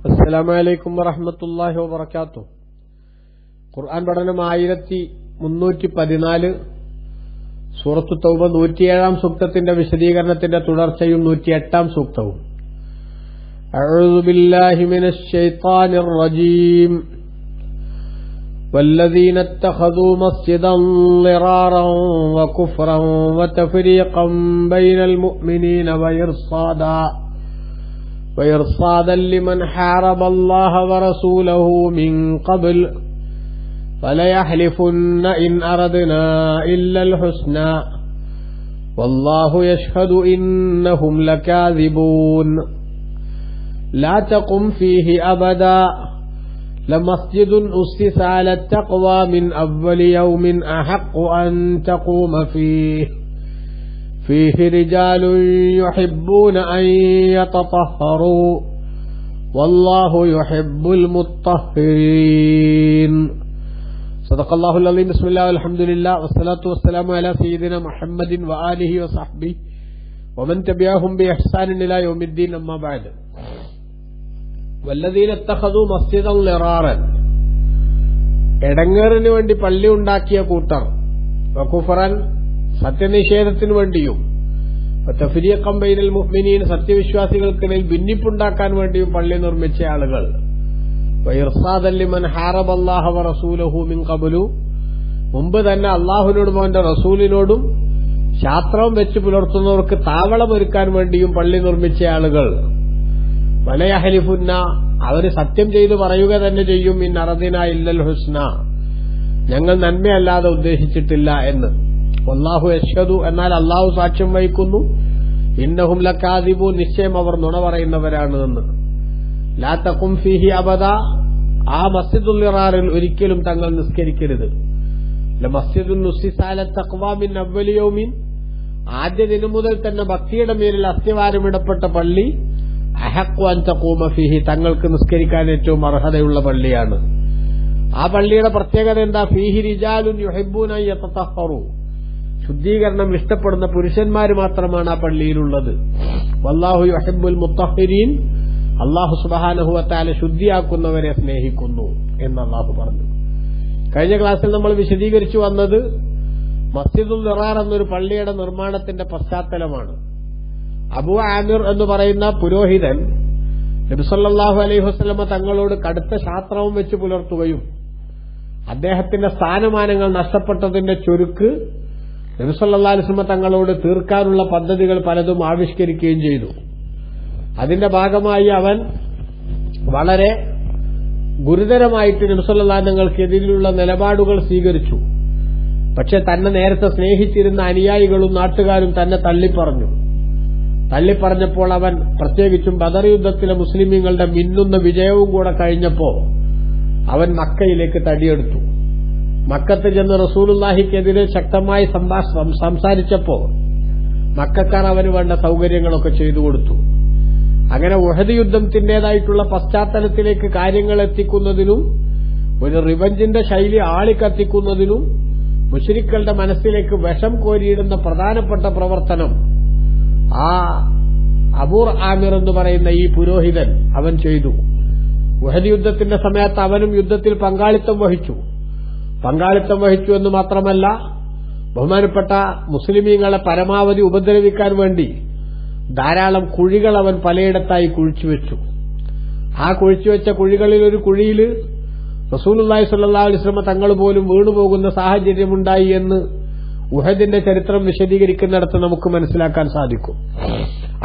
അസ്സലാമു അലൈക്കും വറഹ്മത്തുള്ളാഹി വബറകാതുഹു. ഖുർആൻ പഠനം 1314, സൂറത്തു തൗബ 107 സൂക്തത്തിന്റെ വിശദീകരണത്തിന്റെ തുടർച്ചയും 108 സൂക്തവും. അഊദു ബില്ലാഹി മിനശ് ശൈത്താനിർ റജീം. والذين اتخذوا مسجدا ضرارا وكفرا وتفريقا بين المؤمنين وإرصادا لمن حارب الله ورسوله من قبل فليحلفن إن أردنا إلا الحسنى والله يشهد إنهم لكاذبون لا تقم فيه أبدا لمسجد أسس على التقوى من أول يوم أحق أن تقوم فيه رجال يحبون أن يتطهروا والله يحب المطهرين. صدق الله العظيم. بسم الله والحمد لله والصلاة والسلام على سيدنا محمد وآله وصحبه ومن تبعهم بإحسان إلى يوم الدين. أما بعد. والذين اتخذوا مسجدا ضرارا, എടങ്ങേറിന് വേണ്ടി പള്ളി ഉണ്ടാക്കിയ കൂട്ടർ, വകുഫറൻ സത്യനിഷേധത്തിനു വേണ്ടിയും, തഫ്രീഖൻ ബൈനൽ മുഅ്മിനീൻ സത്യവിശ്വാസികൾക്കിടയിൽ ഭിന്നിപ്പുണ്ടാക്കാൻ വേണ്ടിയും പള്ളി നിർമ്മിച്ച ആളുകൾ, വഇർസാദൻ ലിമൻ ഹാറബല്ലാഹ വറസൂലഹു മിൻ ഖബ്ലു, മുമ്പ് തന്നെ അല്ലാഹുവിനോടും അവന്റെ റസൂലിനോടും ശാസ്ത്രം വെച്ച് പുലർത്തുന്നവർക്ക് താവളമൊരുക്കാൻ വേണ്ടിയും പള്ളി നിർമ്മിച്ച ആളുകൾ, വലയഹലിഫുന്ന അവർ സത്യം ചെയ്തു പറയുക തന്നെ ചെയ്യും, ഇൻ അറദിന ഇല്ലൽ ഹുസ്ന, ഞങ്ങൾ നന്മയല്ലാതെ ഉദ്ദേശിച്ചിട്ടില്ല എന്ന്. വല്ലാഹു യശ്ഹദു, എന്നാൽ അല്ലാഹു സാക്ഷ്യം വഹിക്കുന്നു, ഇന്നഹും ലകാദിബൂൻ, നിശ്ചയം അവർ നുണ പറയുന്നവരാണ് എന്ന്. ലാ തഖും ഫീഹി അബദ, ആ മസ്ജിദുൽ ളിറാറിൽ ഒരിക്കലും തങ്ങൾ നിസ്കരിക്കരുത്. ലമസ്ജിദുൻ ഉസ്സിസ അല തഖ്വ മിൻ അവ്വലി യൗമിൻ, ആദ്യ ദിനം മുതൽ തന്നെ ഭക്തിയുടെ മേലിൽ അസ്ഥിവാരമിടപ്പെട്ട പള്ളി, അഹഖു അൻ തഖൂമ ഫീഹി, തങ്ങൾക്ക് നിസ്കരിക്കാൻ ഏറ്റവും അർഹതയുള്ള പള്ളിയാണ്. ആ പള്ളിയുടെ പ്രത്യേകത എന്താ? ഫീഹി റിജാലുൻ യുഹിബ്ബൂന അൻ യതതഹറു, ശുദ്ധീകരണം ഇഷ്ടപ്പെടുന്ന പുരുഷന്മാർ മാത്രമാണ് ആ പള്ളിയിലുള്ളത്. വല്ലാഹു യുഹിബ്ബുൽ മുത്തഹിരീൻ, അല്ലാഹു സുബ്ഹാനഹു വ തആല ശുദ്ധിയാക്കുന്നവരെ സ്നേഹിക്കുന്നു എന്ന് അല്ലാഹു പറഞ്ഞു. കഴിഞ്ഞ ക്ലാസ്സിൽ നമ്മൾ വിശദീകരിച്ചു വന്നത് മസ്ജിദുൽ ളിറാർ എന്നൊരു പള്ളിയുടെ നിർമ്മാണത്തിന്റെ പശ്ചാത്തലമാണ്. അബൂ ആമിർ എന്ന് പറയുന്ന പുരോഹിതൻ നബി സല്ലല്ലാഹു അലൈഹി വസല്ലമ തങ്ങളോട് കടുത്ത ശാസ്ത്രവും വെച്ച് പുലർത്തുകയും അദ്ദേഹത്തിന്റെ സ്ഥാനമാനങ്ങൾ നഷ്ടപ്പെട്ടതിന്റെ ചുരുക്ക് നബി സല്ലല്ലാഹു അലൈഹി വസല്ലമ തങ്ങളോട് തീർക്കാനുള്ള പദ്ധതികൾ പലതും ആവിഷ്കരിക്കുകയും ചെയ്തു. അതിന്റെ ഭാഗമായി അവൻ വളരെ ഗുരുതരമായിട്ട് നബി സല്ലല്ലാഹു തങ്ങൾക്കെതിരെയുള്ള നിലപാടുകൾ സ്വീകരിച്ചു. പക്ഷെ തന്നെ നേരത്തെ സ്നേഹിച്ചിരുന്ന അനുയായികളും നാട്ടുകാരും തന്നെ തള്ളിപ്പറഞ്ഞപ്പോൾ അവൻ, പ്രത്യേകിച്ചും ബദർ യുദ്ധത്തിലെ മുസ്ലിമീങ്ങളുടെ മിന്നുന്ന വിജയവും കൂടെ കഴിഞ്ഞപ്പോ അവൻ മക്കയിലേക്ക് തടിയെടുത്തു. മക്കത്ത് ചെന്ന് റസൂലുള്ളാഹിക്കെതിരെ ശക്തമായി സംസാരിച്ചപ്പോ മക്കക്കാർ അവന് വേണ്ട സൗകര്യങ്ങളൊക്കെ ചെയ്തു കൊടുത്തു. അങ്ങനെ ഉഹദ് യുദ്ധത്തിന്റേതായിട്ടുള്ള പശ്ചാത്തലത്തിലേക്ക് കാര്യങ്ങൾ എത്തിക്കുന്നതിനും ഒരു റിവഞ്ചിന്റെ ശൈലി ആളിക്കത്തിക്കുന്നതിനും മുശ്രിക്കുകളുടെ മനസ്സിലേക്ക് വിഷം കോരിയിടുന്ന പ്രധാനപ്പെട്ട പ്രവർത്തനം ആ അബൂ ആമിർ എന്ന് പറയുന്ന ഈ പുരോഹിതൻ അവൻ ചെയ്തു. ഉഹദ് യുദ്ധത്തിന്റെ സമയത്ത് അവനും യുദ്ധത്തിൽ പങ്കാളിത്തം വഹിച്ചു എന്ന് മാത്രമല്ല, ബഹുമാനപ്പെട്ട മുസ്ലിമീങ്ങളെ പരമാവധി ഉപദ്രവിക്കാൻ വേണ്ടി ധാരാളം കുഴികൾ അവൻ പലയിടത്തായി കുഴിച്ചുവെച്ചു. ആ കുഴിച്ചുവെച്ച കുഴികളിൽ ഒരു കുഴിയിൽ റസൂലുള്ളാഹി സ്വല്ലല്ലാഹു അലൈഹി വസല്ലം തങ്ങൾ പോലും വീണുപോകുന്ന സാഹചര്യമുണ്ടായി എന്ന് ഉഹദിന്റെ ചരിത്രം വിശദീകരിക്കുന്നിടത്ത് നമുക്ക് മനസ്സിലാക്കാൻ സാധിക്കും.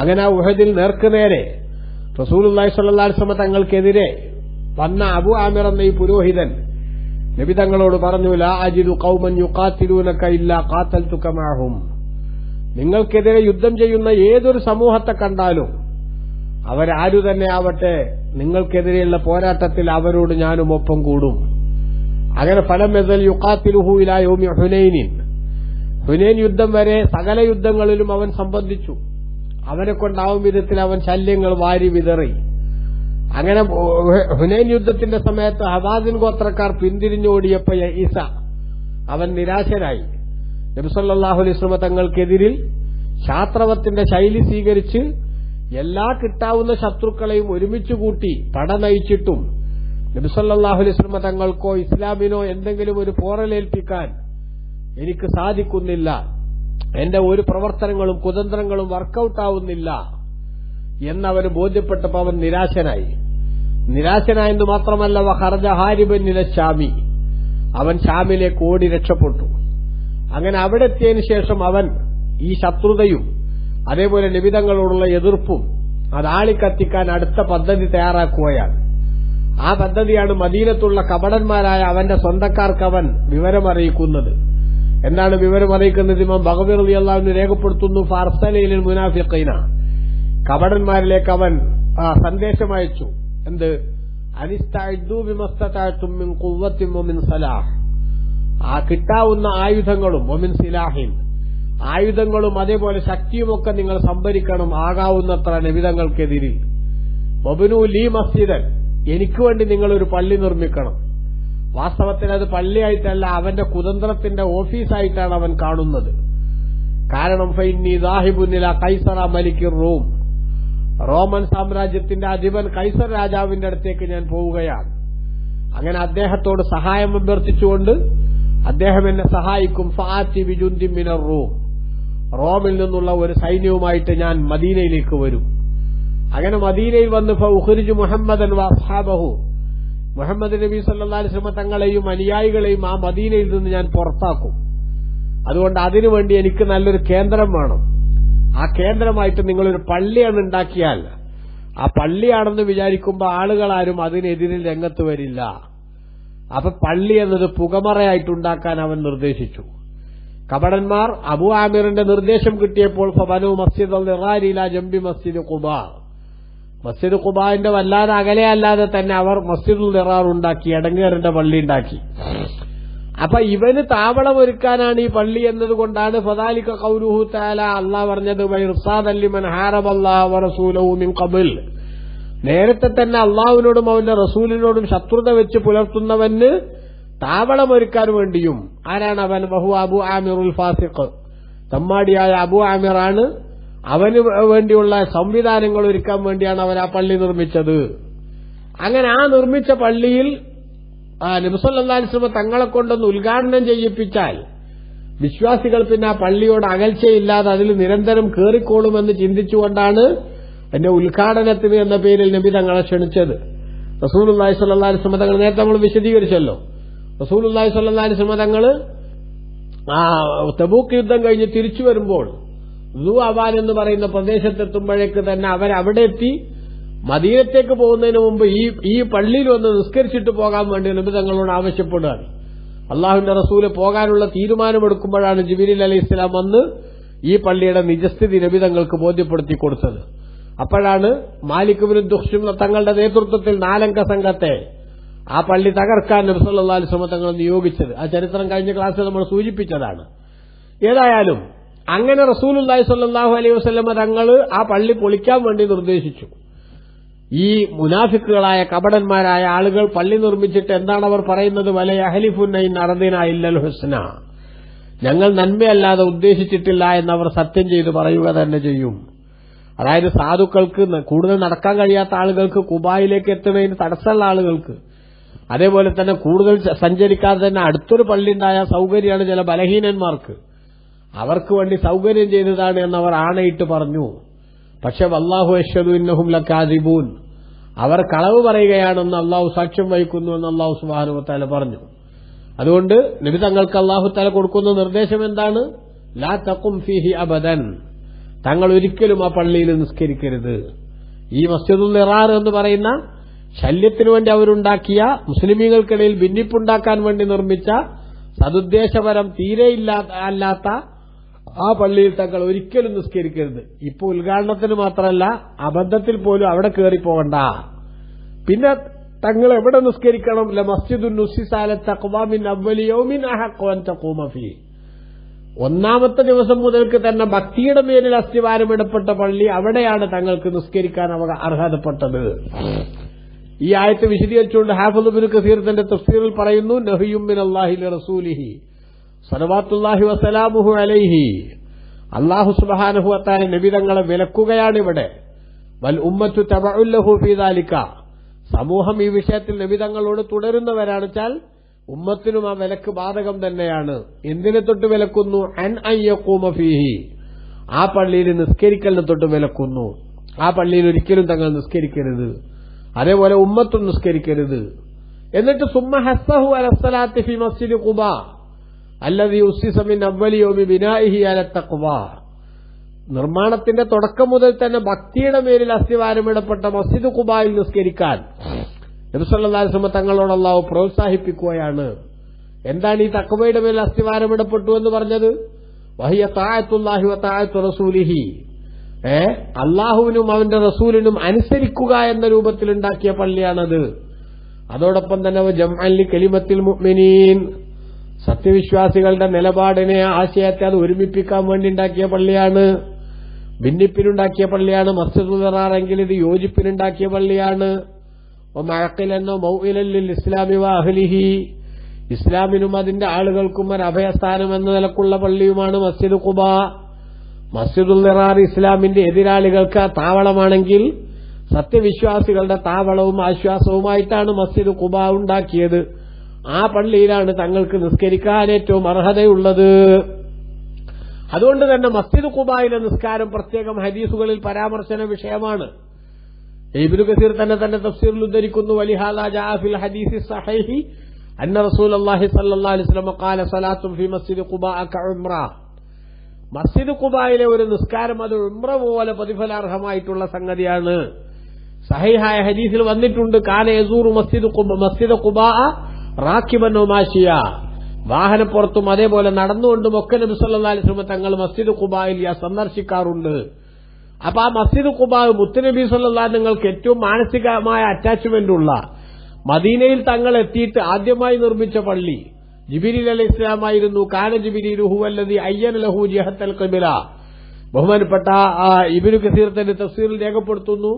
അങ്ങനെ ആ ഉഹദിൽ നേർക്കുനേരെ റസൂലുള്ളാഹി സ്വല്ലല്ലാഹു അലൈഹി വസല്ലം തങ്ങൾക്കെതിരെ വന്ന അബൂ ആമിർ എന്ന ഈ പുരോഹിതൻ നബി തങ്ങളോട് പറഞ്ഞു, ലാ അജിദു ഖൗമൻ യുഖാതിലൂനക ഇല്ലാ ഖാതൽതുക മഅഹും, നിങ്ങൾക്കെതിരെ യുദ്ധം ചെയ്യുന്ന ഏതൊരു സമൂഹത്തെ കണ്ടാലും അവരാരു തന്നെ ആവട്ടെ, നിങ്ങൾക്കെതിരെയുള്ള പോരാട്ടത്തിൽ അവരോട് ഞാനും ഒപ്പം കൂടും. അങ്ങനെ ഫലം യസൽ യുഖാതിലുഹു ഇലാ യൗമി ഹുനൈനിൻ, ഹുനൈൻ യുദ്ധം വരെ സകല യുദ്ധങ്ങളിലും അവൻ സംബന്ധിച്ചു. അവനെ കൊണ്ടാവും വിധത്തിൽ അവൻ ശല്യങ്ങൾ വാരി വിതറി. അങ്ങനെ ഹുനൈൻ യുദ്ധത്തിന്റെ സമയത്ത് ഹവാസിൻ ഗോത്രക്കാർ പിന്തിരിഞ്ഞോടിയപ്പോ ഈസ അവൻ നിരാശനായി. നബി സല്ലല്ലാഹു അലൈഹി വസല്ലം തങ്ങൾക്കെതിരിൽ ശാസ്ത്രവത്തിന്റെ ശൈലി സ്വീകരിച്ച് എല്ലാ കിട്ടാവുന്ന ശത്രുക്കളെയും ഒരുമിച്ച് കൂട്ടി പട നയിച്ചിട്ടും നബി സല്ലല്ലാഹു അലൈഹി വസല്ലം തങ്ങൾക്കോ ഇസ്ലാമിനോ എന്തെങ്കിലും ഒരു പോറലേൽപ്പിക്കാൻ എനിക്ക് സാധിക്കുന്നില്ല, എന്റെ ഒരു പ്രവർത്തനങ്ങളും കുതന്ത്രങ്ങളും വർക്കൌട്ടാവുന്നില്ല എന്നവന് ബോധ്യപ്പെട്ടപ്പോൾ അവൻ നിരാശനായെന്ന് മാത്രമല്ല വഖറജ ഹാരിബൻ ഇല ശാമി, അവൻ ശാമിലേക്ക് ഓടി രക്ഷപ്പെട്ടു. അങ്ങനെ അവിടെ എത്തിയതിനു ശേഷം അവൻ ഈ ശത്രുതയും അതേപോലെ നബിതങ്ങളോടുള്ള എതിർപ്പും അതാളിക്കത്തിക്കാൻ അടുത്ത പദ്ധതി തയ്യാറാക്കുകയാണ്. ആ പദ്ധതിയാണ് മദീനത്തുള്ള കപടന്മാരായ അവന്റെ സ്വന്തക്കാർക്ക് അവൻ വിവരമറിയിക്കുന്നത്. എന്താണ് വിവരമറിയിക്കുന്നത്? ഇമാം ബഗവി റളിയല്ലാഹു അൻഹു രേഖപ്പെടുത്തുന്നു, ഫർസലയിൽ മുനാഫിഖീന, കപടന്മാരിലേക്ക് അവൻ സന്ദേശം അയച്ചു. എന്ത്? അനിസ്തഅദ്ദു ബിമസ്തതഅതും മിൻ ഖുവ്വത്തിൻ വമിൻ സലാഹ്, ആ കിട്ടാവുന്ന ആയുധങ്ങളും വമിൻ സിലാഹിൻ, ആയുധങ്ങളും അതേപോലെ ശക്തിയുമൊക്കെ നിങ്ങൾ സംഭരിക്കണം ആകാവുന്നത്ര നബിതങ്ങൾക്കെതിരിൽ. വബ്നു ലീ മസ്ജിദൻ, എനിക്ക് വേണ്ടി നിങ്ങളൊരു പള്ളി നിർമ്മിക്കണം. വാസ്തവത്തിൽ അത് പള്ളിയായിട്ടല്ല, അവന്റെ കുതന്ത്രത്തിന്റെ ഓഫീസായിട്ടാണ് അവൻ കാണുന്നത്. കാരണം ഫൈന്നി ദാഹിബുൻ ഇലാ കൈസറ മലിക്കിർ റൂം, റോമൻ സാമ്രാജ്യത്തിന്റെ അധിപൻ കൈസർ രാജാവിന്റെ അടുത്തേക്ക് ഞാൻ പോവുകയാണ്. അങ്ങനെ അദ്ദേഹത്തോട് സഹായം അഭ്യർത്ഥിച്ചുകൊണ്ട് അദ്ദേഹം എന്നെ സഹായിക്കും. ഫാത്തി ബിജുന്ദിൻ മിനർ റൂം, റോമിൽ നിന്നുള്ള ഒരു സൈന്യവുമായിട്ട് ഞാൻ മദീനയിലേക്ക് വരും. അങ്ങനെ മദീനയിൽ വന്ന് ഫഉഖ്രിജു മുഹമ്മദൻ വഅസ്ഹാബഹു, മുഹമ്മദ് നബി സല്ലല്ലാഹു അലൈഹി വസല്ലം തങ്ങളെയും അനുയായികളെയും ആ മദീനയിൽ നിന്ന് ഞാൻ പുറത്താക്കും. അതുകൊണ്ട് അതിനുവേണ്ടി എനിക്ക് നല്ലൊരു കേന്ദ്രം വേണം. ആ കേന്ദ്രമായിട്ട് നിങ്ങളൊരു പള്ളിയാണ് ഉണ്ടാക്കിയാൽ ആ പള്ളിയാണെന്ന് വിചാരിക്കുമ്പോൾ ആളുകളാരും അതിനെതിരിൽ രംഗത്ത് വരില്ല. അപ്പൊ പള്ളി എന്നത് പുകമറയായിട്ടുണ്ടാക്കാൻ അവൻ നിർദ്ദേശിച്ചു. കപടന്മാർ അബൂ ആമിറിന്റെ നിർദ്ദേശം കിട്ടിയപ്പോൾ ഫബനു മസ്ജിദുൽ ദിറാരി ഇലാ ജംബി മസ്ജിദ് ഖുബാ, മസ്ജിദ് ഖുബാന്റെ വല്ലാതെ അകലെയല്ലാതെ തന്നെ അവർ മസ്ജിദുൽ ദിറാർ ഉണ്ടാക്കി, എടങ്ങേറിന്റെ പള്ളി ഉണ്ടാക്കി. അപ്പൊ ഇവന് താവളമൊരുക്കാനാണ് ഈ പള്ളി എന്നതുകൊണ്ടാണ് ഫദാലിക ഖൗലുഹു തആല, അല്ലാഹ് പറഞ്ഞത് വഇർസാദൻ ലിമൻ ഹാറബല്ലാഹ വറസൂലഹു മിൻ ഖബൽ, നേരത്തെ തന്നെ അള്ളാഹുവിനോടും അവന്റെ റസൂലിനോടും ശത്രുത വെച്ച് പുലർത്തുന്നവന് താവളമൊരുക്കാൻ വേണ്ടിയും. ആരാണ് അവൻ? വഹു അബൂ ആമിറുൽ ഫാസിഖ്, തമ്മാടിയായ അബൂ ആമിറാണ്. അവന് വേണ്ടിയുള്ള സംവിധാനങ്ങൾ ഒരുക്കാൻ വേണ്ടിയാണ് അവൻ ആ പള്ളി നിർമ്മിച്ചത്. അങ്ങനെ ആ നിർമ്മിച്ച പള്ളിയിൽ നബി സല്ലല്ലാഹു അലൈഹി വസല്ലം തങ്ങളെ കൊണ്ടൊന്ന് ഉദ്ഘാടനം ചെയ്യിപ്പിച്ചാൽ വിശ്വാസികൾ പിന്നെ ആ പള്ളിയോട് അകൽച്ചയില്ലാതെ അതിൽ നിരന്തരം കേറിക്കോളുമെന്ന് ചിന്തിച്ചുകൊണ്ടാണ് എന്റെ ഉദ്ഘാടനത്തിന് എന്ന പേരിൽ നബി തങ്ങളെ ക്ഷണിച്ചത്. റസൂലുള്ളാഹി സ്വല്ലല്ലാഹു അലൈഹി വസല്ലം തങ്ങൾ നേരത്തെ നമ്മൾ വിശദീകരിച്ചല്ലോ. റസൂലുള്ളാഹി സ്വല്ലല്ലാഹു അലൈഹി വസല്ലം തങ്ങൾ തബൂക്ക് യുദ്ധം കഴിഞ്ഞ് തിരിച്ചു വരുമ്പോൾ ദു അവാൻ എന്ന് പറയുന്ന പ്രദേശത്തെത്തുമ്പോഴേക്ക് തന്നെ അവരവിടെ എത്തി. മദീനത്തേക്ക് പോകുന്നതിന് മുമ്പ് ഈ പള്ളിയിൽ വന്ന് നിസ്കരിച്ചിട്ട് പോകാൻ വേണ്ടി നബി തങ്ങളോട് ആവശ്യപ്പെടുകയാണ്. അള്ളാഹുവിന്റെ റസൂല് പോകാനുള്ള തീരുമാനമെടുക്കുമ്പോഴാണ് ജിബ്രീൽ അലൈഹിസ്സലാം വന്ന് ഈ പള്ളിയുടെ നിജസ്ഥിതി നബി തങ്ങൾക്ക് ബോധ്യപ്പെടുത്തി കൊടുത്തത്. അപ്പോഴാണ് മാലിക് ഇബ്നു ദുഖ്ശും തങ്ങളുടെ നേതൃത്വത്തിൽ 4 അംഗ സംഘത്തെ ആ പള്ളി തകർക്കാൻ നബി സല്ലല്ലാഹു അലൈഹി വസല്ലം തങ്ങൾ നിയോഗിച്ചത്. ആ ചരിത്രം കഴിഞ്ഞ ക്ലാസ്സിൽ നമ്മൾ സൂചിപ്പിച്ചതാണ്. ഏതായാലും അങ്ങനെ റസൂലുള്ളാഹി സ്വല്ലല്ലാഹു അലൈഹി വസല്ലം തങ്ങൾ ആ പള്ളി പൊളിക്കാൻ വേണ്ടി നിർദ്ദേശിച്ചു. ഈ മുനാഫിക്കുകളായ കപടന്മാരായ ആളുകൾ പള്ളി നിർമ്മിച്ചിട്ട് എന്താണ് അവർ പറയുന്നത്? വല യഹ്ലിഫുന്ന ഇൻ അർദിന ഇല്ലൽ ഹുസ്ന, ഞങ്ങൾ നന്മയല്ലാതെ ഉദ്ദേശിച്ചിട്ടില്ല എന്നവർ സത്യം ചെയ്ത് പറയുക തന്നെ ചെയ്യും. അതായത് സാധുക്കൾക്ക്, കൂടുതൽ നടക്കാൻ കഴിയാത്ത ആളുകൾക്ക്, കുബായിലേക്ക് എത്തുന്നതിന് തടസ്സമുള്ള ആളുകൾക്ക്, അതേപോലെ തന്നെ കൂടുതൽ സഞ്ചരിക്കാതെ തന്നെ അടുത്തൊരു പള്ളി ഉണ്ടായ സൗകര്യമാണ് ചില ബലഹീനന്മാർക്ക്, അവർക്ക് വേണ്ടി സൗകര്യം ചെയ്തതാണ് എന്നവർ ആണയിട്ട് പറഞ്ഞു. പക്ഷെ വല്ലാഹു അശ്ഹദു ഇന്നഹും ലകാദിബൂൻ, അവർ കളവ് പറയുകയാണെന്ന് അള്ളാഹു സാക്ഷ്യം വഹിക്കുന്നു എന്ന് അള്ളാഹു സുബ്ഹാനഹു വ തആല പറഞ്ഞു. അതുകൊണ്ട് നബി തങ്ങൾക്ക് അള്ളാഹു തആല കൊടുക്കുന്ന നിർദ്ദേശം എന്താണ്? ലാ തഖും ഫീഹി അബദൻ, തങ്ങൾ ഒരിക്കലും ആ പള്ളിയിൽ നിസ്കരിക്കരുത്. ഈ മസ്ജിദുൽ ദിറാർ എന്ന് പറയുന്ന ശല്യത്തിനു വേണ്ടി അവരുണ്ടാക്കിയ, മുസ്ലിമീങ്ങൾക്കിടയിൽ ഭിന്നിപ്പുണ്ടാക്കാൻ വേണ്ടി നിർമ്മിച്ച, സതുദ്ദേശപരം തീരെയില്ലാത്ത ആ പള്ളിയിൽ തങ്ങൾ ഒരിക്കലും നിസ്കരിക്കരുത്. ഇപ്പൊ ഉദ്ഘാടനത്തിന് മാത്രമല്ല, അബദ്ധത്തിൽ പോലും അവിടെ കയറിപ്പോകണ്ട. പിന്നെ തങ്ങൾ എവിടെ നിസ്കരിക്കണം? ല മസ്ജിദുൻ നുസ്സിസ അല തഖ്വ മിൻ അവ്വലി യൗമിൻ അഹഖു അൻ തഖൂമ ഫീഹി, ഒന്നാമത്തെ ദിവസം മുതൽക്ക് തന്നെ ഭക്തിയുടെ പേരിൽ അസ്തിവാരമിടപ്പെട്ട പള്ളി, അവിടെയാണ് തങ്ങൾക്ക് നിസ്കരിക്കാൻ അർഹതപ്പെട്ടത്. ഈ ആയത്ത് വിശദീകരിച്ചുകൊണ്ട് ഹാഫിദ് ഇബ്നു കസീർ തന്റെ തഫ്സീറിൽ പറയുന്നു, നഹിയും മിനല്ലാഹി ലറസൂലിഹി സലവാത്തുല്ലാഹി വസലാമുഹു അലൈഹി, അല്ലാഹു സുബ്ഹാനഹു വ തആല നബി തങ്ങളെ വിലക്കുകയാണ് ഇവിടെ. വൽ ഉമ്മത്തു തബഉൻ ലഹു ഫീ ദാലിക, സമൂഹം ഈ വിഷയത്തിൽ നബി തങ്ങളോട് തുടരുന്നവരാണെച്ചാൽ ഉമ്മത്തിനും ആ വിലക്ക് ബാധകം തന്നെയാണ്. എന്തിനെ തൊട്ട് വിലക്കുന്നു? അൻ അയ്യഖൂമ ഫീഹി, ആ പള്ളിയിൽ നിസ്കരിക്കലിനെ തൊട്ട് വിലക്കുന്നു. ആ പള്ളിയിൽ ഒരിക്കലും തങ്ങൾ നിസ്കരിക്കരുത്, അതേപോലെ ഉമ്മത്തും നിസ്കരിക്കരുത്. എന്നിട്ട് സുമ്മ ഹസ്സഹു അല സ്വലാത്തി ഫി മസ്ജിദി ഖുബാ അല്ലദീ ഉസ്സിസ മിൻ അവ്വലി യൗമി ബിനാഇഹി അല തഖ്വാ, നിർമ്മാണത്തിന്റെ തുടക്കം മുതൽ തന്നെ ഭക്തിയുടെ മേലിൽ അസ്തിവാരമിടപ്പെട്ട മസ്ജിദ് ഖുബായിൽ നിസ്കരിക്കാൻ നബി സല്ലല്ലാഹു അലൈഹി വസല്ലം തങ്ങളോട് അല്ലാഹു പ്രോത്സാഹിപ്പിക്കുകയാണ്. എന്താണ് ഈ തഖ്വയുടെ മേൽ അസ്തിവാരമിടപ്പെട്ടു എന്ന് പറഞ്ഞത്? വഹിയ തആത്തുല്ലാഹി വ തആത്തു റസൂലിഹി, അള്ളാഹുവിനും അവന്റെ റസൂലിനും അനുസരിക്കുക എന്ന രൂപത്തിൽ ഉണ്ടാക്കിയ പള്ളിയാണത്. അതോടൊപ്പം തന്നെ ജംഅൻ ലി കലിമത്തിൽ മുഅ്മിനീൻ, സത്യവിശ്വാസികളുടെ നിലപാടിനെ, ആശയത്തെ അത് ഒരുമിപ്പിക്കാൻ വേണ്ടി ഉണ്ടാക്കിയ പള്ളിയാണ്, ഭിന്നിപ്പിനുണ്ടാക്കിയ പള്ളിയാണ്. മസ്ജിദുൽ ദിറാറെങ്കിൽ ഇത് യോജിപ്പിനുണ്ടാക്കിയ പള്ളിയാണ്. മഅഖിലൻ മൗഇലൻ ലിൽ ഇസ്ലാമി വ അഹ്ലിഹി, ഇസ്ലാമിനും അതിന്റെ ആളുകൾക്കും ഒരു അഭയസ്ഥാനം എന്ന നിലക്കുള്ള പള്ളിയുമാണ് മസ്ജിദ് ഖുബാ. മസ്ജിദുൽ ദിറാർ ഇസ്ലാമിന്റെ എതിരാളികൾക്ക് താവളമാണെങ്കിൽ സത്യവിശ്വാസികളുടെ താവളവും ആശ്വാസവുമായിട്ടാണ് മസ്ജിദ് ഖുബാ ഉണ്ടാക്കിയത്. ആ പള്ളിയിലാണ് തങ്ങൾക്ക് നിസ്കരിക്കാൻ ഏറ്റവും അർഹതയുള്ളത്. അതുകൊണ്ട് തന്നെ മസ്ജിദ് ഖുബായിലെ നിസ്കാരം പ്രത്യേകം ഹദീസുകളിൽ പരാമർശന വിഷയമാണ്. ഇബ്നു കസീർ തന്നെ തന്റെ തഫ്സീറിൽ ഉദ്ധരിക്കുന്നു, വലിഹാദാ ജാഅ ഫിൽ ഹദീസി സ്വഹീഹി അന്ന റസൂലുള്ളാഹി സ്വല്ലല്ലാഹു അലൈഹി വസല്ലം ഖാല സലാത്തുൻ ഫി മസ്ജിദി ഖുബാ കഉംറ, മസ്ജിദ് ഖുബായിലെ ഒരു നിസ്കാരം അത് ഉംറ പോലെ പ്രതിഫലാർഹമായിട്ടുള്ള സംഗതിയാണ്. സഹീഹായ ഹദീസിൽ വന്നിട്ടുണ്ട്, കാന യസൂറു മസ്ജിദ് ഖുബാ റാക്കിബൻ വമാശിയ, വാഹനപ്പുറത്തും അതേപോലെ നടന്നുകൊണ്ടും ഒക്കെ നബി സല്ലല്ലാഹു അലൈഹി വസല്ലം തങ്ങൾ മസ്ജിദ് ഖുബായിൽ സന്ദർശിക്കാറുണ്ട്. അപ്പൊ ആ മസ്ജിദ് ഖുബാ മുത്തുനബി സല്ലല്ലാഹു അലൈഹി വസല്ലം ഏറ്റവും മാനസികമായ അറ്റാച്ച്മെന്റ് ഉള്ള, മദീനയിൽ തങ്ങൾ എത്തിയിട്ട് ആദ്യമായി നിർമ്മിച്ച പള്ളി ജിബ്രീൽ അലൈഹിസ്സലാമായിരുന്നു. കാന ജിബ്രീലു ഹുവല്ലദീ അയ്യന ലഹു ജിഹത്തൽ ഖിബ്ല, ബഹുമാനപ്പെട്ട ഇബ്നു കസീർ തന്റെ തഫ്സീറിൽ രേഖപ്പെടുത്തുന്നു,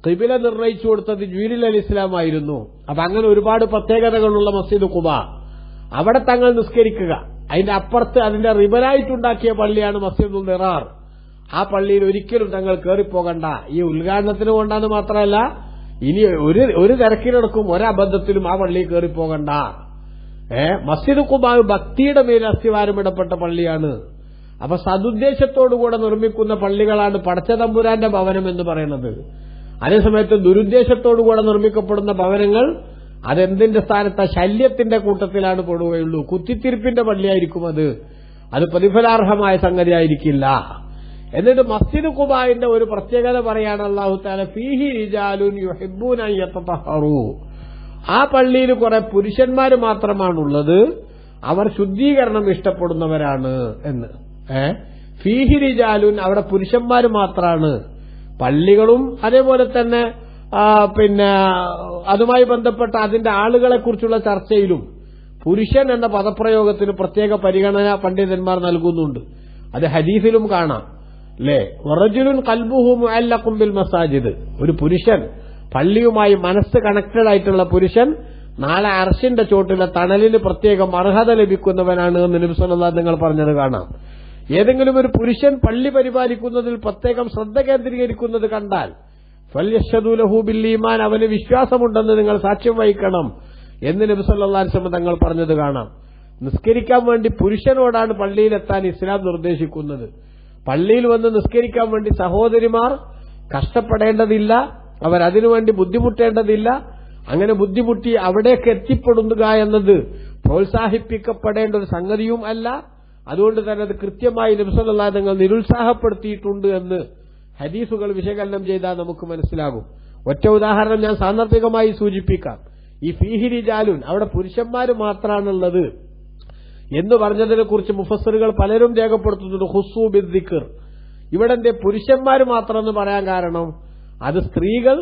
ഖിബ്ല നിർണയിച്ചു കൊടുത്തത് ജിബ്രീൽ അലൈഹിസ്സലാമായിരുന്നു. അപ്പൊ അങ്ങനെ ഒരുപാട് പ്രത്യേകതകളുള്ള മസ്ജിദ് ഖുബാ, അവിടെ തങ്ങൾ നിസ്കരിക്കുക. അതിന്റെ അപ്പുറത്ത് അതിന്റെ റിബലായിട്ടുണ്ടാക്കിയ പള്ളിയാണ് മസ്ജിദുൽ ദിറാർ. ആ പള്ളിയിൽ ഒരിക്കലും തങ്ങൾ കയറിപ്പോകണ്ട. ഈ ഉദ്ഘാടനത്തിന് കൊണ്ടാന്ന് മാത്രമല്ല, ഇനി ഒരു തിരക്കിനടക്കും ഒരബദ്ധത്തിലും ആ പള്ളിയിൽ കയറിപ്പോകണ്ട. മസ്ജിദ് ഖുബാ ഭക്തിയുടെ മേൽ അസ്തിവാരമിടപ്പെട്ട പള്ളിയാണ്. അപ്പൊ സതുദ്ദേശത്തോടുകൂടെ നിർമ്മിക്കുന്ന പള്ളികളാണ് പടച്ച തമ്പുരാന്റെ ഭവനം എന്ന് പറയുന്നത്. അതേസമയത്ത് ദുരുദ്ദേശത്തോടുകൂടെ നിർമ്മിക്കപ്പെടുന്ന ഭവനങ്ങൾ അതെന്തിന്റെ സ്ഥാനത്ത്? ശല്യത്തിന്റെ കൂട്ടത്തിലാണ് പെടുകയുള്ളൂ. കുത്തിത്തിരിപ്പിന്റെ പള്ളിയായിരിക്കും അത് പ്രതിഫലാർഹമായ സംഗതി ആയിരിക്കില്ല. എന്നിട്ട് മസ്ജിദ് ഖുബായിന്റെ ഒരു പ്രത്യേകത പറയാണ് അല്ലാഹു തആല, ഫീഹി റിജാലുൻ യുഹിബ്ബൂന അൻ യതതഹറു, ആ പള്ളിയിൽ കുറെ പുരുഷന്മാർ മാത്രമാണുള്ളത്, അവർ ശുദ്ധീകരണം ഇഷ്ടപ്പെടുന്നവരാണ് എന്ന്. ഫീഹി റിജാലുൻ, അവിടെ പുരുഷന്മാർ മാത്രമാണ്. പള്ളികളും അതേപോലെ തന്നെ പിന്നെ അതുമായി ബന്ധപ്പെട്ട അതിന്റെ ആളുകളെ കുറിച്ചുള്ള ചർച്ചയിലും പുരുഷൻ എന്ന പദപ്രയോഗത്തിന് പ്രത്യേക പരിഗണന പണ്ഡിതന്മാർ നൽകുന്നുണ്ട്. അത് ഹദീസിലും കാണാം, അല്ലേ? വറജുലുൻ ഖൽബുഹു മുഅല്ലഖുൻ ബിൽ മസാജിദ്, ഒരു പുരുഷൻ, പള്ളിയുമായി മനസ്സ് കണക്റ്റഡ് ആയിട്ടുള്ള പുരുഷൻ നാളെ അർശിന്റെ ചോട്ടിലെ തണലിന് പ്രത്യേകം അർഹത ലഭിക്കുന്നവനാണ് എന്ന് നബി സല്ലല്ലാഹു അലൈഹി വസല്ലം പറഞ്ഞത് കാണാം. ഏതെങ്കിലും ഒരു പുരുഷൻ പള്ളി പരിപാലിക്കുന്നതിൽ പ്രത്യേകം ശ്രദ്ധ കേന്ദ്രീകരിക്കുന്നത് കണ്ടാൽ ഫൽയശ്ഹദു ലഹു ബിൽ ഈമാൻ, അവന് വിശ്വാസമുണ്ടെന്ന് നിങ്ങൾ സാക്ഷ്യം വഹിക്കണം എന്ന് നബി സല്ലല്ലാഹു അലൈഹി വസല്ലം തങ്ങൾ പറഞ്ഞത് കാണാം. നിസ്കരിക്കാൻ വേണ്ടി പുരുഷനോടാണ് പള്ളിയിലെത്താൻ ഇസ്ലാം നിർദ്ദേശിക്കുന്നത്. പള്ളിയിൽ വന്ന് നിസ്കരിക്കാൻ വേണ്ടി സഹോദരിമാർ കഷ്ടപ്പെടേണ്ടതില്ല, അവരതിനുവേണ്ടി ബുദ്ധിമുട്ടേണ്ടതില്ല. അങ്ങനെ ബുദ്ധിമുട്ടി അവിടേക്ക് എത്തിപ്പെടുക എന്നത് പ്രോത്സാഹിപ്പിക്കപ്പെടേണ്ട ഒരു സംഗതിയും അല്ല. അതുകൊണ്ട് തന്നെ അത് കൃത്യമായി നബി സല്ലല്ലാഹു അലൈഹി വസല്ലം നിരുത്സാഹപ്പെടുത്തിയിട്ടുണ്ട് എന്ന് ഹദീസുകൾ വിശകലനം ചെയ്താൽ നമുക്ക് മനസ്സിലാകും. ഒറ്റ ഉദാഹരണം ഞാൻ സാന്ദർഭികമായി സൂചിപ്പിക്കാം. ഈ ഫീഹി റിജാലുൻ, അവിടെ പുരുഷന്മാർ മാത്രമാണുള്ളത് എന്ന് പറഞ്ഞതിനെ കുറിച്ച് മുഫസ്സിറുകൾ പലരും രേഖപ്പെടുത്തുന്നുണ്ട്. ഖുസ്സു ബിദ്ദിക്ർ, ഇവിടെ എന്തേ പുരുഷന്മാർ മാത്രം എന്ന് പറയാൻ കാരണം അത് സ്ത്രീകൾ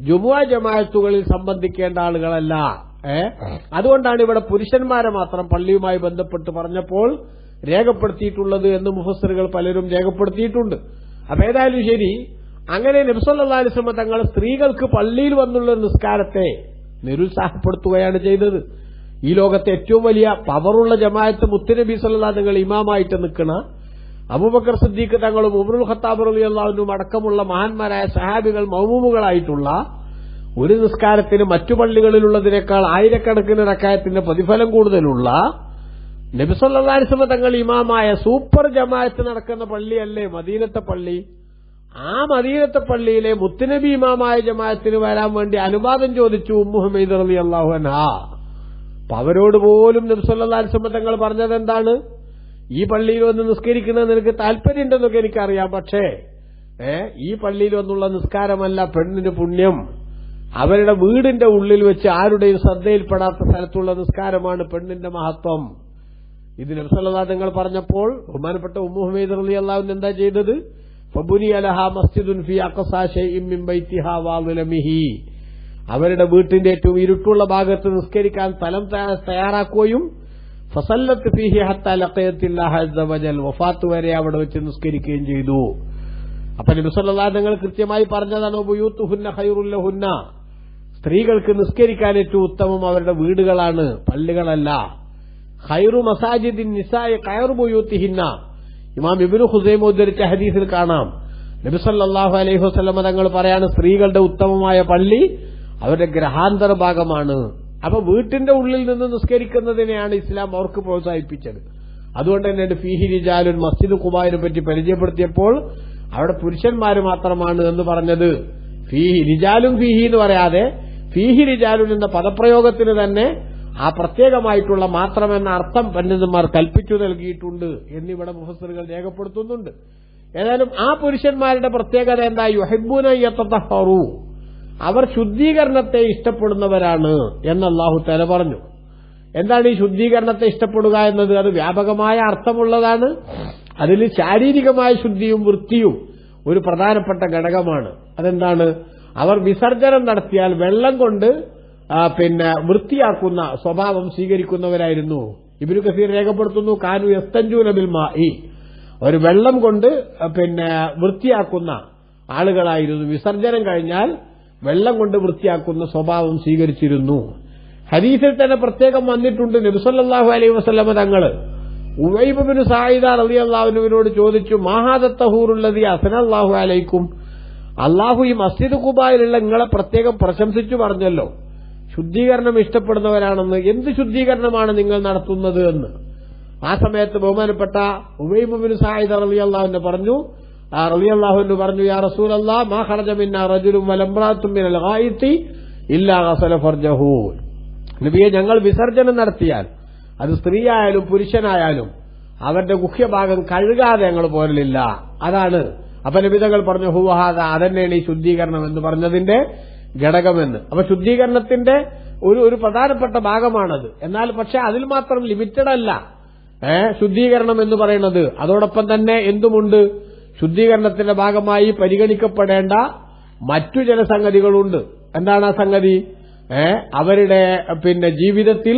ജുമുഅ ജമാഅത്തുകളിൽ സംബന്ധിക്കേണ്ട ആളുകളല്ല. അതുകൊണ്ടാണ് ഇവിടെ പുരുഷന്മാരെ മാത്രം പള്ളിയുമായി ബന്ധപ്പെട്ട് പറഞ്ഞപ്പോൾ രേഖപ്പെടുത്തിയിട്ടുള്ളത് എന്ന് മുഫസ്സിറുകൾ പലരും രേഖപ്പെടുത്തിയിട്ടുണ്ട്. അപ്പൊ ഏതായാലും ശരി, അങ്ങനെ നബി സല്ലല്ലാഹു അലൈഹി വസല്ലം തങ്ങൾ സ്ത്രീകൾക്ക് പള്ളിയിൽ വന്നുള്ള നിസ്കാരത്തെ നിരുത്സാഹപ്പെടുത്തുകയാണ് ചെയ്തത്. ഈ ലോകത്തെ ഏറ്റവും വലിയ പവറുള്ള ജമാഅത്ത് മുത്തുനബി സല്ലല്ലാഹു അലൈഹി വസല്ലം ഇമാമായിട്ട് നിൽക്കണ അബൂബക്കർ സിദ്ദീഖ് തങ്ങളും ഉമറുൽ ഖത്താബ് റളിയല്ലാഹു അൻഹു അടക്കമുള്ള മഹാന്മാരായ സഹാബികൾ മൗമൂമുകളായിട്ടുള്ള ഒരു നിസ്കാരത്തിന് മറ്റു പള്ളികളിലുള്ളതിനേക്കാൾ ആയിരക്കണക്കിന് റക്അത്തിന്റെ പ്രതിഫലം കൂടുതലുള്ള നബി സല്ലല്ലാഹു അലൈഹി വസല്ലം തങ്ങൾ ഇമാമായ സൂപ്പർ ജമാഅത്ത് നടക്കുന്ന പള്ളിയല്ലേ മദീനത്തെ പള്ളി? ആ മദീനത്തെ പള്ളിയിലെ മുത്തുനബി ഇമാമായ ജമാഅത്തിന് വരാൻ വേണ്ടി അനുവാദം ചോദിച്ചു ഉമ്മു ഹുമൈദ റളിയല്ലാഹു അൻഹാ. അപ്പൊ അവരോട് പോലും നബി സല്ലല്ലാഹു അലൈഹി വസല്ലം തങ്ങൾ പറഞ്ഞത് എന്താണ്? ഈ പള്ളിയിൽ വന്ന് നിസ്കരിക്കുന്നത് നിനക്ക് താല്പര്യമുണ്ടെന്നൊക്കെ എനിക്കറിയാം, പക്ഷേ ഈ പള്ളിയിൽ വന്നുള്ള നിസ്കാരമല്ല പെണ്ണിന് പുണ്യം, അവരുടെ വീടിന്റെ ഉള്ളിൽ വെച്ച് ആരുടെയും ശ്രദ്ധയിൽപ്പെടാത്ത സ്ഥലത്തുള്ള നിസ്കാരമാണ് പെണ്ണിന്റെ മഹത്വം. ഇത് നബി സല്ലല്ലാഹു തങ്ങൾ പറഞ്ഞപ്പോൾ ബഹുമാനപ്പെട്ട ഉമ്മു ഹുമൈദ റളിയല്ലാഹു അൻഹ എന്താ ചെയ്തത്? ഫബുനിയ ലഹാ മസ്ജിദുൻ ഫീ അഖ്സാ ശൈഇൻ മിൻ ബൈതിഹാ വഅളമിഹി, അവരുടെ വീട്ടിന്റെ ഏറ്റവും ഇരുട്ടുള്ള ഭാഗത്ത് നിസ്കരിക്കാൻ സ്ഥലം തയ്യാറാക്കുകയും ഫസല്ലത്ത് ഫീഹി ഹത്താ ലഖയത്തില്ലാഹ അസ്സ വജൽ, വഫാത്ത് വരെ അവിടെ വെച്ച് നിസ്കരിക്കുകയും ചെയ്തു. അപ്പൊ നബി സല്ലല്ലാഹു തങ്ങൾ കൃത്യമായി പറഞ്ഞതാണ് ബുയൂത്തുഹുന്ന ഖൈറുൽ ലഹുന്ന, സ്ത്രീകൾക്ക് നിസ്കരിക്കാൻ ഏറ്റവും ഉത്തമം അവരുടെ വീടുകളാണ്, പള്ളികളല്ല. ഖൈറു മസാജിദിൻ നിസാഇ ഖൈറു ബുയൂത്തിഹിന്ന, ഇമാം ഇബ്നു ഖുസൈമ ഉദ്ധരിച്ച ഹദീസിൽ കാണാം നബി സല്ലല്ലാഹു അലൈഹി വസല്ലം തങ്ങൾ പറയാണ് സ്ത്രീകളുടെ ഉത്തമമായ പള്ളി അവരുടെ ഗ്രഹാന്തര ഭാഗമാണ്. അപ്പൊ വീട്ടിന്റെ ഉള്ളിൽ നിന്ന് നിസ്കരിക്കുന്നതിനെയാണ് ഇസ്ലാം അവർക്ക് പ്രോത്സാഹിപ്പിച്ചത്. അതുകൊണ്ട് തന്നെ ഫീഹി റിജാലുൻ മസ്ജിദ് ഖുബായിനെ പറ്റി പരിചയപ്പെടുത്തിയപ്പോൾ അവിടെ പുരുഷന്മാര് മാത്രമാണ് എന്ന് പറഞ്ഞത്. ഫീഹി റിജാലും ഫീഹി എന്ന് പറയാതെ ഫീഹി റിജാലുൻ എന്ന പദപ്രയോഗത്തിന് തന്നെ ആ പ്രത്യേകമായിട്ടുള്ള മാത്രമെന്ന അർത്ഥം പണ്ഡിതന്മാർ കൽപ്പിച്ചു നൽകിയിട്ടുണ്ട് എന്നിവിടെ മുഫസ്സിറുകൾ രേഖപ്പെടുത്തുന്നുണ്ട്. ഏതായാലും ആ പുരുഷന്മാരുടെ പ്രത്യേകത എന്താ? യുഹിബ്ബൂന യതതഹറു, അവർ ശുദ്ധീകരണത്തെ ഇഷ്ടപ്പെടുന്നവരാണ് എന്ന് അല്ലാഹു തആല പറഞ്ഞു. എന്താണ് ഈ ശുദ്ധീകരണത്തെ ഇഷ്ടപ്പെടുക എന്നത്? അത് വ്യാപകമായ അർത്ഥമുള്ളതാണ്. അതിൽ ശാരീരികമായ ശുദ്ധിയും വൃത്തിയും ഒരു പ്രധാനപ്പെട്ട ഘടകമാണ്. അതെന്താണ്? അവർ വിസർജനം നടത്തിയാൽ വെള്ളം കൊണ്ട് വൃത്തിയാക്കുന്ന സ്വഭാവം സ്വീകരിക്കുന്നവരായിരുന്നു. ഇബ്നു കസീർ രേഖപ്പെടുത്തുന്നു കാനു യസ്തൻജൂന ബിൽ മാഇ, ഒരു വെള്ളം കൊണ്ട് വൃത്തിയാക്കുന്ന ആളുകളായിരുന്നു. വിസർജനം കഴിഞ്ഞാൽ വെള്ളം കൊണ്ട് വൃത്തിയാക്കുന്ന സ്വഭാവം സ്വീകരിച്ചിരുന്നു. ഹദീസിൽ തന്നെ പ്രത്യേകം വന്നിട്ടുണ്ട്. നബി സല്ലല്ലാഹു അലൈഹി വസല്ലം തങ്ങൾ ഉവൈബ് ബിൻ സഈദ റളിയല്ലാഹു അൻഹുവിനോട് ചോദിച്ചു, മാഹാദ തഹൂറുല്ലദി അസ്നല്ലാഹു അലൈക്കും, അല്ലാഹു ഈ മസ്ജിദ് ഖുബായിലുള്ള നിങ്ങളെ പ്രത്യേകം പ്രശംസിച്ചു പറഞ്ഞല്ലോ, ശുദ്ധീകരണം ഇഷ്ടപ്പെടുന്നവരാണെന്ന്. എന്ത് ശുദ്ധീകരണമാണ് നിങ്ങൾ നടത്തുന്നത് എന്ന്. ആ സമയത്ത് ബഹുമാനപ്പെട്ട ഉവൈബ് ബിൻ സഈദ റളിയല്ലാഹു അൻഹു പറഞ്ഞു, യാ റസൂലല്ലാഹ് മാ ഖറജ മിന്നാ റജുലുൻ വലംറാത്തുൻ മിനൽ ഗായിത്തി ഇല്ലാ ഗസല ഫർജഹു. നബിയെ, ഞങ്ങൾ വിസർജനം നടത്തിയാൽ അത് സ്ത്രീയായാലും പുരുഷനായാലും അവരുടെ ഗുഹ്യഭാഗം കഴുകാതെ ഞങ്ങൾ പോരലില്ല. അതാണ്. അപ്പൊ നബി തങ്ങൾ പറഞ്ഞു ഹുവഹാദ, അതന്നെയാണ് ഈ ശുദ്ധീകരണം എന്ന് പറഞ്ഞതിന്റെ ഘടകമെന്ന്. അപ്പൊ ശുദ്ധീകരണത്തിന്റെ ഒരു പ്രധാനപ്പെട്ട ഭാഗമാണത്. എന്നാൽ പക്ഷെ അതിൽ മാത്രം ലിമിറ്റഡ് അല്ല ശുദ്ധീകരണം എന്ന് പറയുന്നത്. അതോടൊപ്പം തന്നെ എന്തുമുണ്ട്? ശുദ്ധീകരണത്തിന്റെ ഭാഗമായി പരിഗണിക്കപ്പെടേണ്ട മറ്റു ചില സംഗതികളുണ്ട്. എന്താണ് ആ സംഗതി? അവരുടെ ജീവിതത്തിൽ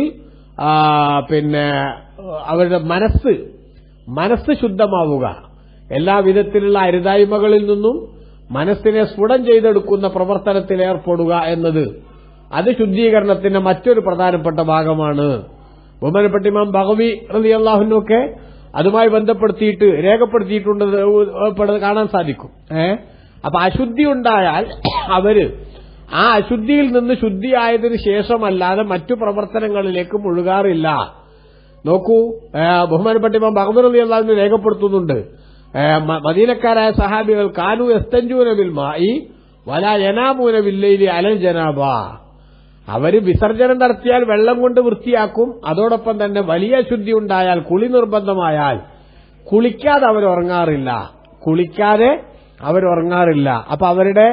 അവരുടെ മനസ്സ് ശുദ്ധമാവുക, എല്ലാവിധത്തിലുള്ള അരുതായ്മകളിൽ നിന്നും മനസ്സിനെ സ്ഫുടം ചെയ്തെടുക്കുന്ന പ്രവർത്തനത്തിൽ ഏർപ്പെടുക എന്നത് അത് ശുദ്ധീകരണത്തിന്റെ മറ്റൊരു പ്രധാനപ്പെട്ട ഭാഗമാണ്. ബഹുമാനപ്പെട്ട ഇമാം ബഗവി റളിയല്ലാഹു അൻഹു ഒക്കെ അതുമായി ബന്ധപ്പെടുത്തിയിട്ട് രേഖപ്പെടുത്തിയിട്ടുണ്ട്, കാണാൻ സാധിക്കും. അപ്പൊ അശുദ്ധി ഉണ്ടായാൽ അവര് ആ അശുദ്ധിയിൽ നിന്ന് ശുദ്ധിയായതിനു ശേഷമല്ലാതെ മറ്റു പ്രവർത്തനങ്ങളിലേക്ക് മുഴുകാറില്ല. നോക്കൂ, ബഹുമാനപ്പെട്ട ഇമാം ബഗവി റളിയല്ലാഹു അൻഹു രേഖപ്പെടുത്തുന്നുണ്ട്, മദീനക്കാരായ സഹാബികൾ കാനു യസ്തൻജൂന ബിൽ മാഇ വലാ യനാമൂന ബില്ലൈലി അലൽ ജനാബ, അവര് വിസർജനം നടത്തിയാൽ വെള്ളം കൊണ്ട് വൃത്തിയാക്കും. അതോടൊപ്പം തന്നെ വലിയ അശുദ്ധി ഉണ്ടായാൽ, കുളി നിർബന്ധമായാൽ കുളിക്കാതെ അവരുറങ്ങാറില്ല. അപ്പൊ അവരുടെ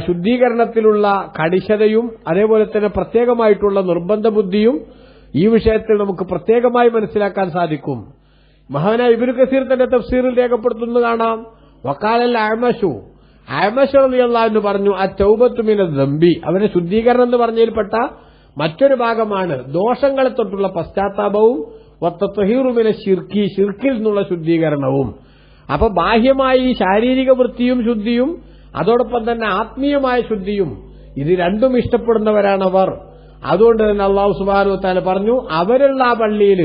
ശുദ്ധീകരണത്തിലുള്ള കണിശതയും അതേപോലെ തന്നെ പ്രത്യേകമായിട്ടുള്ള നിർബന്ധ ബുദ്ധിയും ഈ വിഷയത്തിൽ നമുക്ക് പ്രത്യേകമായി മനസ്സിലാക്കാൻ സാധിക്കും. മഹാനായ ഇബ്നു കസീർ തന്റെ തഫ്സീറിൽ രേഖപ്പെടുത്തുന്നത് കാണാം, വഖാലൽ അഅ്മശു, അഅ്മശ് റളിയല്ലാഹു അൻഹു പറഞ്ഞു, അത്തൗബത്തു മിനൽ ദംബി, അവരുടെ ശുദ്ധീകരണം എന്ന് പറഞ്ഞതിൽപ്പെട്ട മറ്റൊരു ഭാഗമാണ് ദോഷങ്ങളെ തൊട്ടുള്ള പശ്ചാത്താപവും വത്തത്വഹീറു മിന ശിർക്കി, ശിർക്കിൽ നിന്നുള്ള ശുദ്ധീകരണവും. അപ്പൊ ബാഹ്യമായി ശാരീരിക വൃത്തിയും ശുദ്ധിയും അതോടൊപ്പം തന്നെ ആത്മീയമായ ശുദ്ധിയും ഇത് രണ്ടും ഇഷ്ടപ്പെടുന്നവരാണവർ. അതുകൊണ്ട് തന്നെ അല്ലാഹു സുബ്ഹാനഹു വ തആല പറഞ്ഞു, അവരുള്ള ആ പള്ളിയിൽ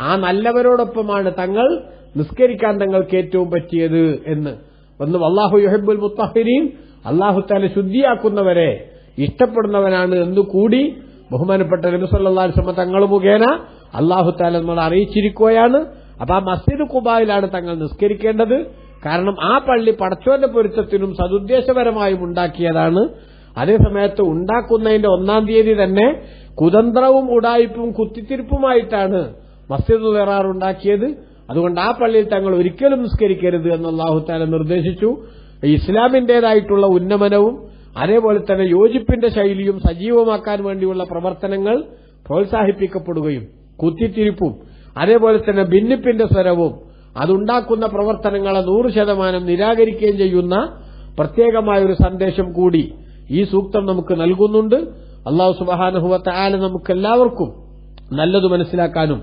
ആ നല്ലവരോടൊപ്പമാണ് തങ്ങൾ നിസ്കരിക്കാൻ തങ്ങൾക്ക് ഏറ്റവും പറ്റിയത് എന്ന്. ഒന്ന്, വല്ലാഹു യുഹിബ്ബുൽ മുത്തഹിരീൻ, അല്ലാഹു തആല ശുദ്ധിയാക്കുന്നവരെ ഇഷ്ടപ്പെടുന്നവനാണ് എന്നുകൂടി ബഹുമാനപ്പെട്ട നബി സല്ലല്ലാഹു അലൈഹി വസല്ലം തങ്ങൾ മുഖേന അല്ലാഹു തആല നമ്മളെ അറിയിച്ചിരിക്കുകയാണ്. അപ്പൊ ആ മസ്ജിദ് ഖുബായിലാണ് തങ്ങൾ നിസ്കരിക്കേണ്ടത്. കാരണം ആ പള്ളി പടച്ചോന്റെ പൊരുത്തത്തിനും സതുദ്ദേശപരമായും ഉണ്ടാക്കിയതാണ്. അതേസമയത്ത് ഉണ്ടാക്കുന്നതിന്റെ 1-ാം തീയതി തന്നെ കുതന്ത്രവും ഉടായിപ്പും കുത്തിത്തിരിപ്പുമായിട്ടാണ് മസ്ജിദുൽ ദിറാർ ഉണ്ടാക്കിയത്. അതുകൊണ്ട് ആ പള്ളിയിൽ തങ്ങൾ ഒരിക്കലും നിസ്കരിക്കരുത് എന്ന് അല്ലാഹു തആല നിർദ്ദേശിച്ചു. ഇസ്ലാമിന്റേതായിട്ടുള്ള ഉന്നമനവും അതേപോലെ തന്നെ യോജിപ്പിന്റെ ശൈലിയും സജീവമാക്കാൻ വേണ്ടിയുള്ള പ്രവർത്തനങ്ങൾ പ്രോത്സാഹിപ്പിക്കപ്പെടുകയും കുത്തിത്തിരിപ്പും അതേപോലെ തന്നെ ഭിന്നിപ്പിന്റെ സ്വരവും അതുണ്ടാക്കുന്ന പ്രവർത്തനങ്ങളെ 100% നിരാകരിക്കുകയും ചെയ്യുന്ന പ്രത്യേകമായ ഒരു സന്ദേശം കൂടി ഈ സൂക്തം നമുക്ക് നൽകുന്നുണ്ട്. അല്ലാഹു സുബ്ഹാനഹു വ തആല നമുക്കെല്ലാവർക്കും നല്ലത് മനസ്സിലാക്കാനും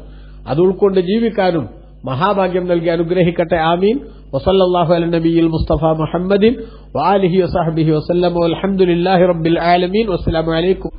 അത് ഉൾക്കൊണ്ട് ജീവിക്കാനും മഹാഭാഗ്യം നൽകി അനുഗ്രഹിക്കട്ടെ. ആമീൻ. വസല്ലല്ലാഹു അല നബിയിൽ മുസ്തഫ മുഹമ്മദിൻ വആലിഹി വസഹ്ബിഹി വസല്ലം വൽഹംദുലില്ലാഹി റബ്ബിൽ ആലമീൻ. വസ്സലാമു അലൈക്കും.